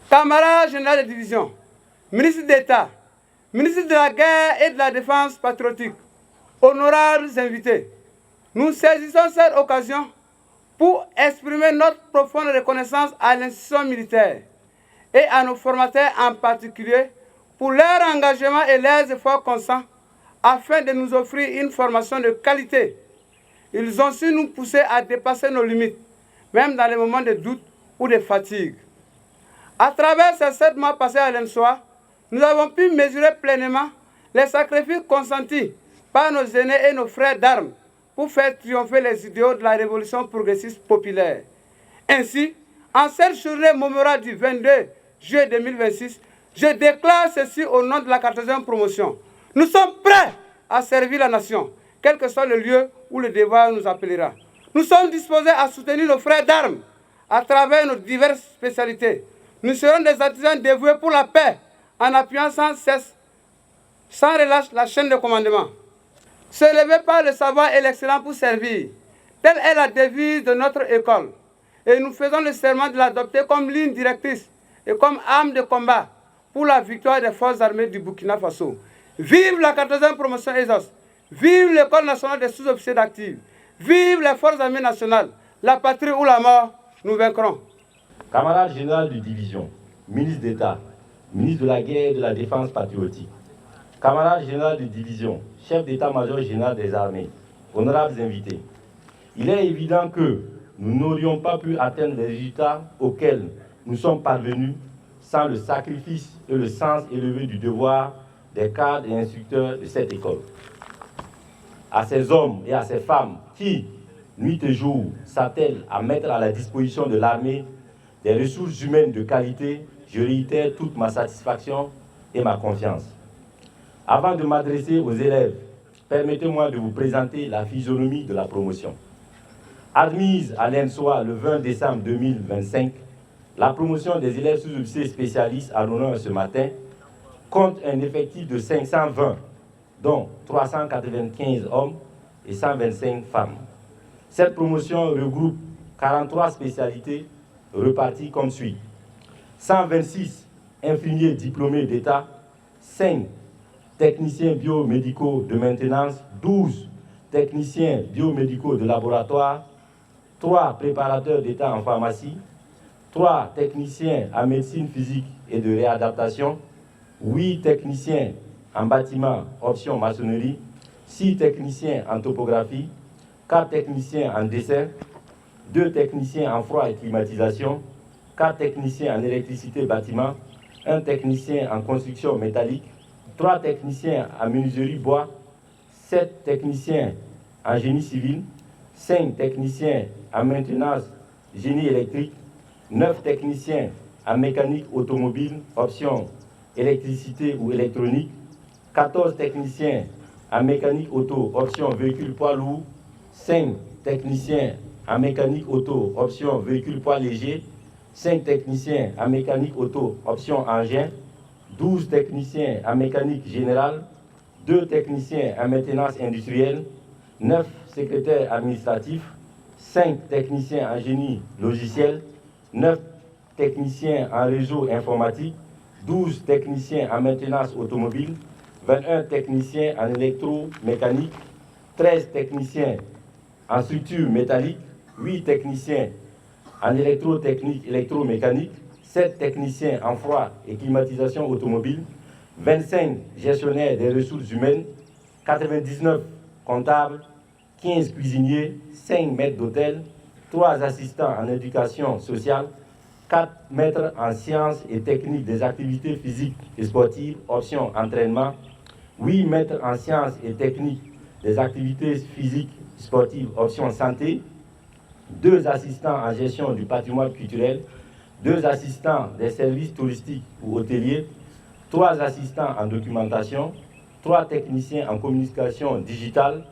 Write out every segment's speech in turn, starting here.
Camarades généraux de division, ministre d'État, ministre de la Guerre et de la Défense patriotique, honorables invités, nous saisissons cette occasion pour exprimer notre profonde reconnaissance à l'institution militaire et à nos formateurs en particulier pour leur engagement et leurs efforts constants afin de nous offrir une formation de qualité. Ils ont su nous pousser à dépasser nos limites, même dans les moments de doute ou de fatigue. À travers ces 7 mois passés à l'ENSOA, nous avons pu mesurer pleinement les sacrifices consentis par nos aînés et nos frères d'armes pour faire triompher les idéaux de la révolution progressiste populaire. Ainsi, en cette journée mémorable du 22 juillet 2026, je déclare ceci au nom de la 14e promotion. Nous sommes prêts à servir la nation, quel que soit le lieu où le devoir nous appellera. Nous sommes disposés à soutenir nos frères d'armes à travers nos diverses spécialités. Nous serons des artisans dévoués pour la paix en appuyant sans cesse, sans relâche, la chaîne de commandement. Se lever par le savoir et l'excellence pour servir. Telle est la devise de notre école. Et nous faisons le serment de l'adopter comme ligne directrice et comme arme de combat pour la victoire des forces armées du Burkina Faso. Vive la 14e promotion ESOS. Vive l'École nationale des sous-officiers d'actifs. Vive les forces armées nationales. La patrie ou la mort, nous vaincrons. Camarades généraux de division, ministre d'État, ministre de la Guerre et de la Défense patriotique, camarades généraux de division, chef d'état-major général des armées, honorables invités, il est évident que nous n'aurions pas pu atteindre les résultats auxquels nous sommes parvenus sans le sacrifice et le sens élevé du devoir des cadres et instructeurs de cette école. À ces hommes et à ces femmes qui, nuit et jour, s'attellent à mettre à la disposition de l'armée des ressources humaines de qualité, je réitère toute ma satisfaction et ma confiance. Avant de m'adresser aux élèves, permettez-moi de vous présenter la physionomie de la promotion. Admise à l'ENSOA le 20 décembre 2025, la promotion des élèves sous-officiers spécialistes à l'honneur ce matin compte un effectif de 520, dont 395 hommes et 125 femmes. Cette promotion regroupe 43 spécialités reparties comme suit. 126 infirmiers diplômés d'État, 5 techniciens biomédicaux de maintenance, 12 techniciens biomédicaux de laboratoire, 3 préparateurs d'État en pharmacie, 3 techniciens en médecine physique et de réadaptation, 8 techniciens en bâtiment option maçonnerie, 6 techniciens en topographie, 4 techniciens en dessin, 2 techniciens en froid et climatisation, 4 techniciens en électricité bâtiment, 1 technicien en construction métallique, 3 techniciens en menuiserie bois, 7 techniciens en génie civil, 5 techniciens en maintenance génie électrique, 9 techniciens en mécanique automobile, option électricité ou électronique, 14 techniciens en mécanique auto, option véhicule poids lourd, 5 techniciens en mécanique auto, option véhicule poids léger, 5 techniciens en mécanique auto, option engin, 12 techniciens en mécanique générale, 2 techniciens en maintenance industrielle, 9 secrétaires administratifs, 5 techniciens en génie logiciel, 9 techniciens en réseau informatique, 12 techniciens en maintenance automobile, 21 techniciens en électromécanique, 13 techniciens en structure métallique, 8 techniciens en électrotechnique électromécanique, 7 techniciens en froid et climatisation automobile, 25 gestionnaires des ressources humaines, 99 comptables, 15 cuisiniers, 5 maîtres d'hôtel, 3 assistants en éducation sociale, 4 maîtres en sciences et techniques des activités physiques et sportives, option entraînement, 8 maîtres en sciences et techniques des activités physiques et sportives, option santé, 2 assistants en gestion du patrimoine culturel, 2 assistants des services touristiques ou hôteliers, 3 assistants en documentation, 3 techniciens en communication digitale,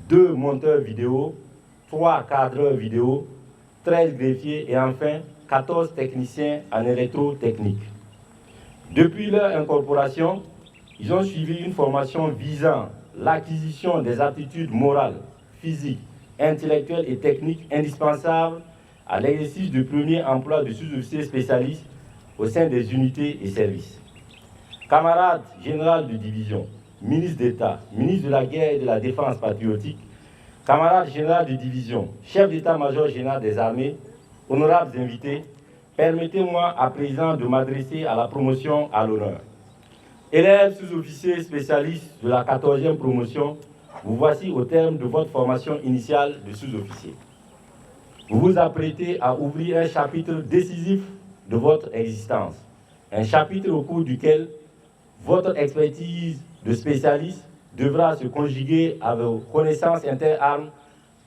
2 monteurs vidéo, 3 cadreurs vidéo, 13 greffiers et enfin 14 techniciens en électrotechnique. Depuis leur incorporation, ils ont suivi une formation visant l'acquisition des aptitudes morales, physiques, intellectuelles et techniques indispensables à l'exercice du premier emploi de sous-officier spécialiste au sein des unités et services. Camarades général de division, ministre d'État, ministre de la guerre et de la défense patriotique, camarades général de division, chef d'état-major général des armées, honorables invités, permettez-moi à présent de m'adresser à la promotion à l'honneur. Élèves sous-officiers spécialistes de la 14e promotion, vous voici au terme de votre formation initiale de sous-officier. Vous vous apprêtez à ouvrir un chapitre décisif de votre existence, un chapitre au cours duquel votre expertise de spécialiste devra se conjuguer à vos connaissances interarmes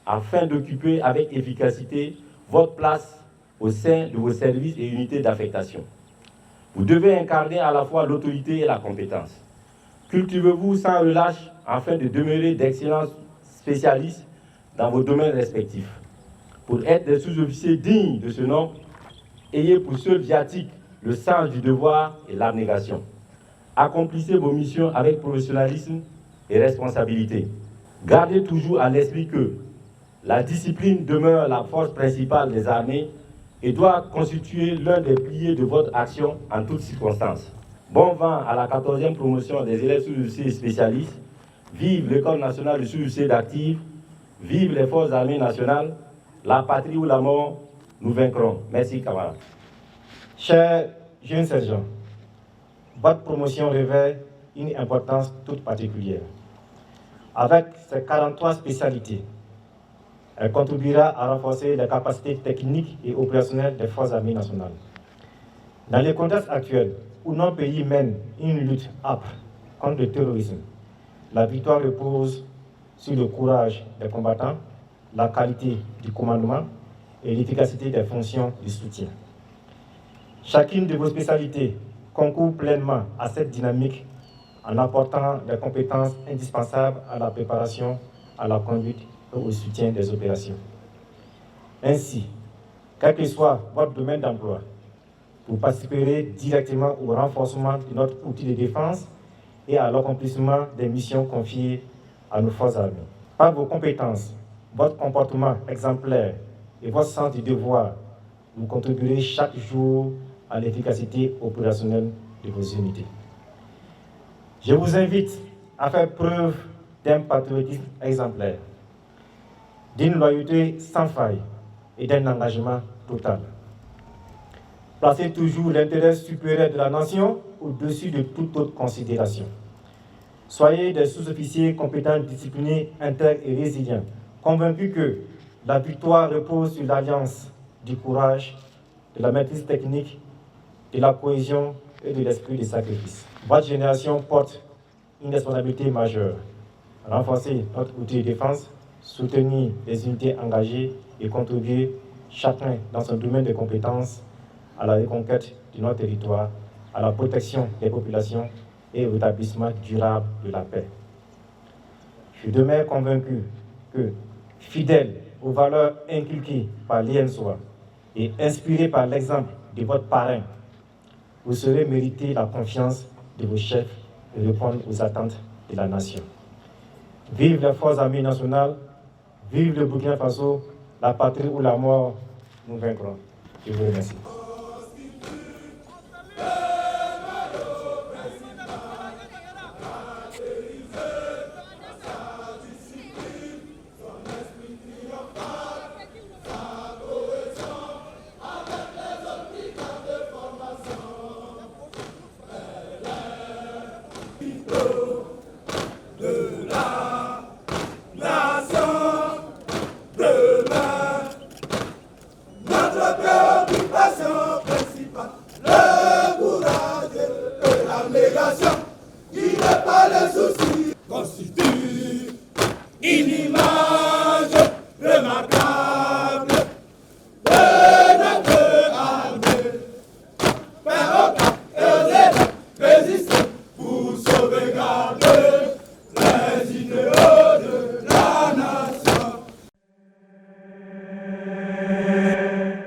afin d'occuper avec efficacité votre place au sein de vos services et unités d'affectation. Vous devez incarner à la fois l'autorité et la compétence. Cultivez-vous sans relâche afin de demeurer d'excellents spécialistes dans vos domaines respectifs. Pour être des sous-officiers dignes de ce nom, ayez pour seul viatique le sens du devoir et l'abnégation. Accomplissez vos missions avec professionnalisme et responsabilité. Gardez toujours à l'esprit que la discipline demeure la force principale des armées et doit constituer l'un des piliers de votre action en toutes circonstances. Bon vent à la 14e promotion des élèves sous-officiers spécialistes. Vive l'École nationale de sous-officiers d'actifs. Vive les forces armées nationales. La patrie ou la mort, nous vaincrons. Merci, camarades. Chers jeunes sergents, votre promotion revêt une importance toute particulière. Avec ses 43 spécialités, elle contribuera à renforcer les capacités techniques et opérationnelles des forces armées nationales. Dans le contexte actuel, où notre pays mène une lutte âpre contre le terrorisme, la victoire repose sur le courage des combattants, la qualité du commandement et l'efficacité des fonctions de soutien. Chacune de vos spécialités concourt pleinement à cette dynamique en apportant des compétences indispensables à la préparation, à la conduite et au soutien des opérations. Ainsi, quel que soit votre domaine d'emploi, vous participerez directement au renforcement de notre outil de défense et à l'accomplissement des missions confiées à nos forces armées. Par vos compétences, votre comportement exemplaire et votre sens du devoir, vous contribuerez chaque jour à l'efficacité opérationnelle de vos unités. Je vous invite à faire preuve d'un patriotisme exemplaire, d'une loyauté sans faille et d'un engagement total. Placez toujours l'intérêt supérieur de la nation au-dessus de toute autre considération. Soyez des sous-officiers compétents, disciplinés, intègres et résilients, convaincus que la victoire repose sur l'alliance du courage, de la maîtrise technique, de la cohésion et de l'esprit de sacrifice. Votre génération porte une responsabilité majeure. Renforcer notre outil de défense, soutenir les unités engagées et contribuer chacun dans son domaine de compétences à la reconquête de notre territoire, à la protection des populations et au rétablissement durable de la paix. Je suis de même convaincu que, fidèle aux valeurs inculquées par l'INSOA et inspiré par l'exemple de votre parrain, vous saurez mériter la confiance de vos chefs et répondre aux attentes de la nation. Vive les forces armées nationales, vive le Burkina Faso, la patrie ou la mort, nous vaincrons. Je vous remercie. Il n'est pas le souci.